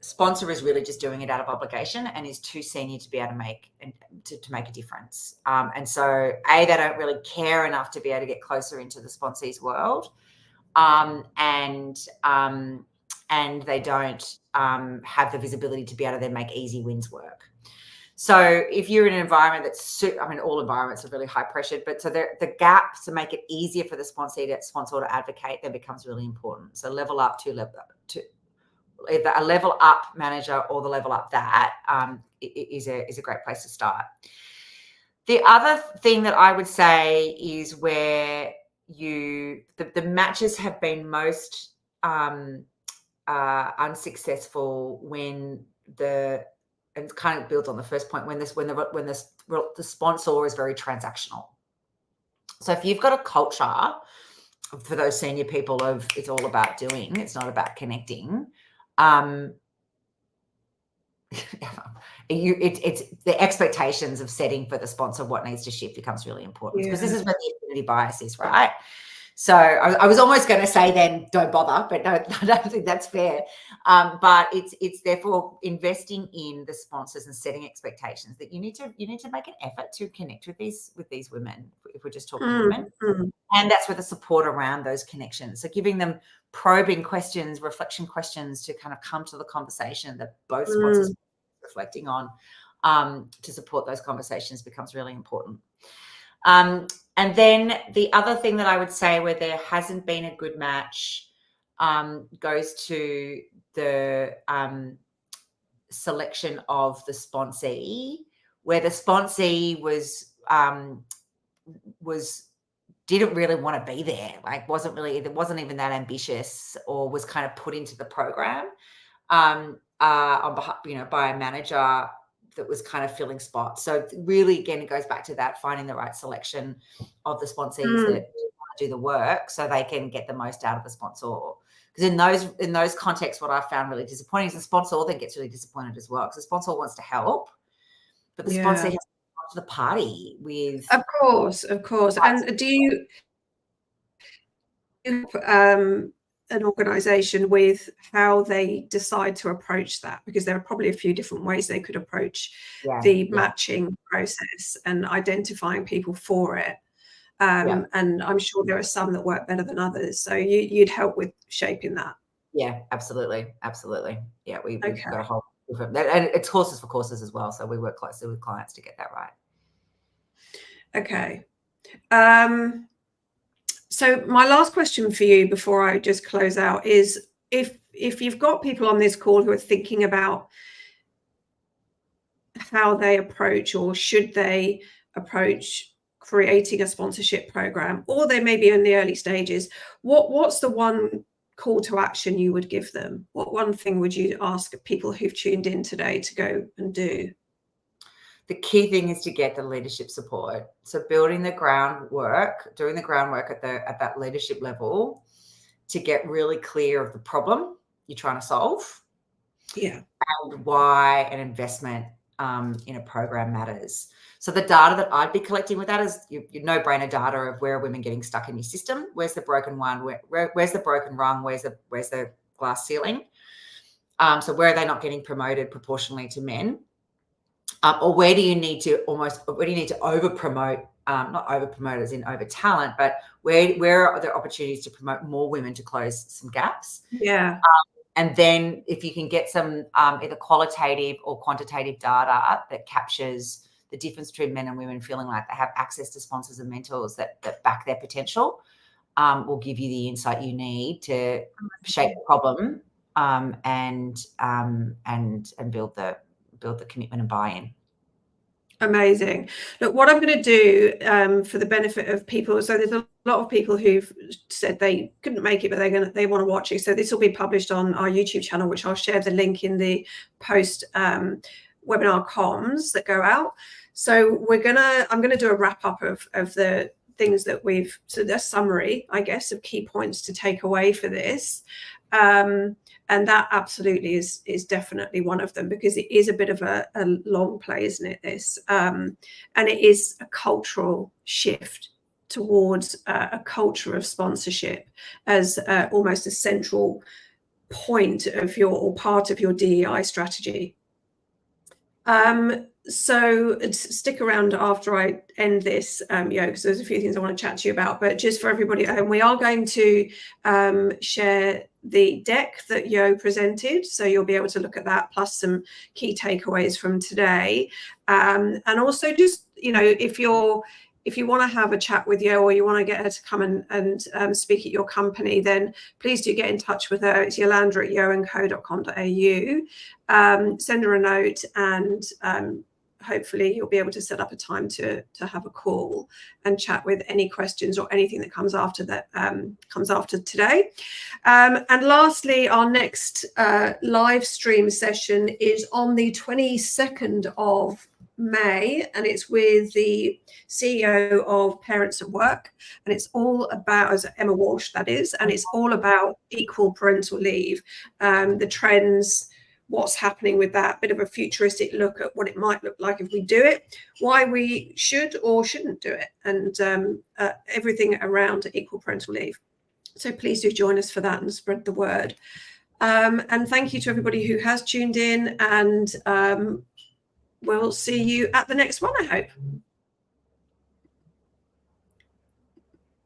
sponsor is really just doing it out of obligation and is too senior to be able to make a difference. And so they don't really care enough to be able to get closer into the sponsee's world, and they don't have the visibility to be able to then make easy wins work. So if you're in an environment that's, I mean, all environments are really high pressured, but so the gap to make it easier for the sponsor to advocate then becomes really important. So level up to either a level up manager or the level up that is a great place to start. The other thing that I would say is where the matches have been most unsuccessful when and it kind of builds on the first point, when the sponsor is very transactional. So if you've got a culture for those senior people of it's all about doing, it's not about connecting, it's the expectations of setting for the sponsor what needs to shift becomes really important, because this is where the affinity bias is, right? So I was almost going to say then don't bother, but no, I don't think that's fair. But it's therefore investing in the sponsors and setting expectations that you need to make an effort to connect with these women, if we're just talking women. And that's with the support around those connections. So giving them probing questions, reflection questions to kind of come to the conversation that both sponsors are reflecting on, to support those conversations becomes really important. And then the other thing that I would say where there hasn't been a good match goes to the selection of the sponsee, where the sponsee didn't really want to be there, like wasn't even that ambitious, or was kind of put into the program on behalf, by a manager that was kind of filling spots. So really, again, it goes back to that, finding the right selection of the sponsees that want to do the work so they can get the most out of the sponsor. Because in those contexts, what I found really disappointing is the sponsor then gets really disappointed as well, because the sponsor wants to help, but the sponsor has to come to the party with. Of course. And do you an organization with how they decide to approach that? Because there are probably a few different ways they could approach the matching process and identifying people for it. And I'm sure there are some that work better than others. So you'd help with shaping that. Yeah, absolutely. Yeah, we've got a whole different, and it's horses for courses as well. So we work closely with clients to get that right. Okay. So my last question for you before I just close out is, if you've got people on this call who are thinking about how they approach, or should they approach creating a sponsorship program, or they may be in the early stages, what's the one call to action you would give them? What one thing would you ask people who've tuned in today to go and do? The key thing is to get the leadership support. So doing the groundwork at that leadership level to get really clear of the problem you're trying to solve. Yeah. And why an investment in a program matters. So the data that I'd be collecting with that is your no-brainer data of where are women getting stuck in your system? Where's the broken one? Where's the broken rung? Where's the glass ceiling? So where are they not getting promoted proportionally to men? Or where do you need to over promote, not over promote as in over talent, but where are there opportunities to promote more women to close some gaps? Yeah. And then if you can get some either qualitative or quantitative data that captures the difference between men and women feeling like they have access to sponsors and mentors that back their potential, will give you the insight you need to shape the problem and build the commitment and buy-in. Amazing. Look, what I'm going to do for the benefit of people, so there's a lot of people who've said they couldn't make it, but they want to watch it. So this will be published on our YouTube channel, which I'll share the link in the post webinar comms that go out. So I'm going to do a wrap up of the things that so the summary, I guess, of key points to take away for this. And that absolutely is definitely one of them, because it is a bit of a long play, isn't it, this? And it is a cultural shift towards a culture of sponsorship as almost a central point of or part of your DEI strategy. So stick around after I end this, because there's a few things I want to chat to you about. But just for everybody at home, we are going to share the deck that Yo presented, so you'll be able to look at that, plus some key takeaways from today. And also, just if you want to have a chat with Yo, or you want to get her to come and speak at your company, then please do get in touch with her. It's yolanda@yoandco.com.au. Send her a note, and hopefully you'll be able to set up a time to have a call and chat with any questions or anything that comes after that, comes after today. And lastly, our next live stream session is on the 22nd of May, and it's with the CEO of Parents at Work, and it's all about, as Emma Walsh that is, and it's all about equal parental leave, the trends, what's happening with that, bit of a futuristic look at what it might look like if we do it, why we should or shouldn't do it, and everything around equal parental leave. So please do join us for that and spread the word. And thank you to everybody who has tuned in, and we'll see you at the next one, I hope.